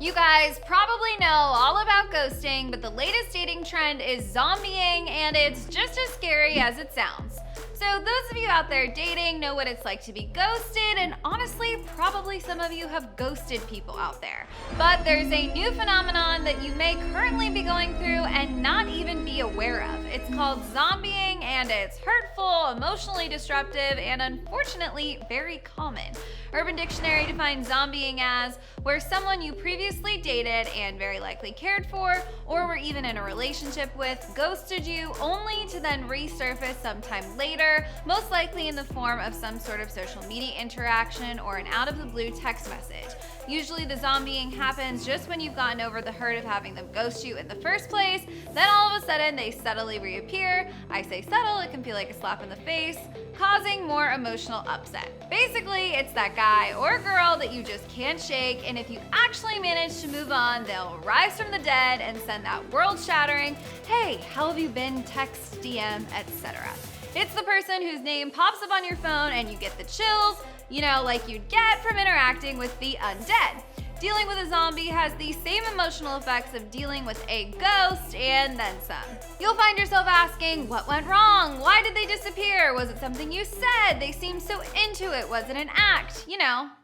You guys probably know all about ghosting, but the latest dating trend is zombieing, and it's just as scary as it sounds. So those of you out there dating know what it's like to be ghosted, and honestly, probably some of you have ghosted people out there. But there's a new phenomenon that you may currently be going through and not even be aware of. It's called zombieing, and it's hurtful, emotionally disruptive, and unfortunately very common. Urban Dictionary defines zombieing as where someone you previously dated and very likely cared for, or were even in a relationship with, ghosted you only to then resurface sometime later, most likely in the form of some sort of social media interaction or an out-of-the-blue text message. Usually the zombieing happens just when you've gotten over the hurt of having them ghost you in the first place, then all of a sudden they subtly reappear. I say subtle, it can feel like a slap in the face, causing more emotional upset. Basically, it's that guy or girl that you just can't shake, and if you actually manage to move on, they'll rise from the dead and send that world-shattering, "Hey, how have you been?" text, DM, etc. It's the person whose name pops up on your phone and you get the chills, like you'd get from interacting with the undead. Dealing with a zombie has the same emotional effects of dealing with a ghost and then some. You'll find yourself asking, what went wrong? Why did they disappear? Was it something you said? They seemed so into it. Was it an act?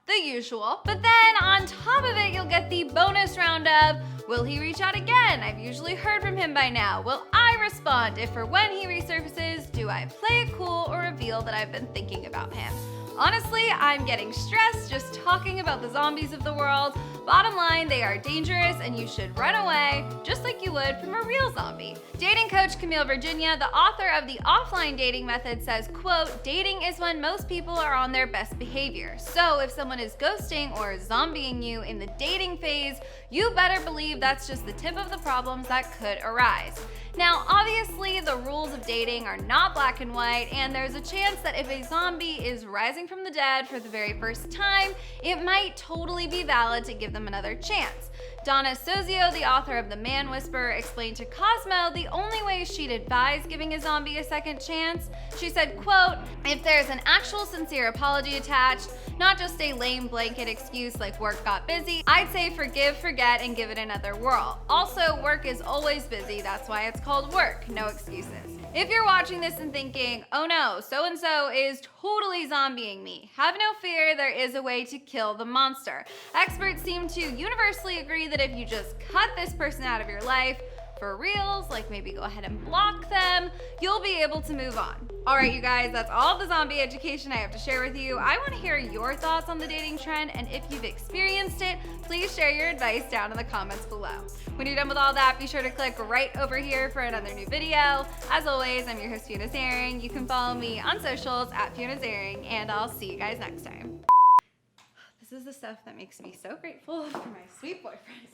The usual. But then on top of it, you'll get the bonus round of, will he reach out again? I've usually heard from him by now. Will I respond? If or when he resurfaces, do I play it cool or reveal that I've been thinking about him? Honestly, I'm getting stressed just talking about the zombies of the world. Bottom line, they are dangerous and you should run away, just like you would from a real zombie. Dating coach Camille Virginia, the author of the Offline Dating Method, says, quote, dating is when most people are on their best behavior. So if someone is ghosting or zombieing you in the dating phase, you better believe that's just the tip of the problems that could arise. Now, obviously, the rules of dating are not black and white, and there's a chance that if a zombie is rising from the dead for the very first time, it might totally be valid to give them another chance. Donna Sozio, the author of The Man Whisperer, explained to Cosmo the only way she'd advise giving a zombie a second chance. She said, quote, if there's an actual sincere apology attached, not just a lame blanket excuse like work got busy, I'd say forgive, forget, and give it another whirl. Also, work is always busy, that's why it's called work, no excuses. If you're watching this and thinking, oh no, so-and-so is totally zombieing me, have no fear, there is a way to kill the monster. Experts seem to universally agree that if you just cut this person out of your life, for reals, like maybe go ahead and block them, you'll be able to move on. All right, you guys, that's all the zombie education I have to share with you. I want to hear your thoughts on the dating trend, and if you've experienced it, please share your advice down in the comments below. When you're done with all that, be sure to click right over here for another new video. As always, I'm your host, Fiona Zaring. You can follow me on socials at Fiona Zaring, and I'll see you guys next time. This is the stuff that makes me so grateful for my sweet boyfriend.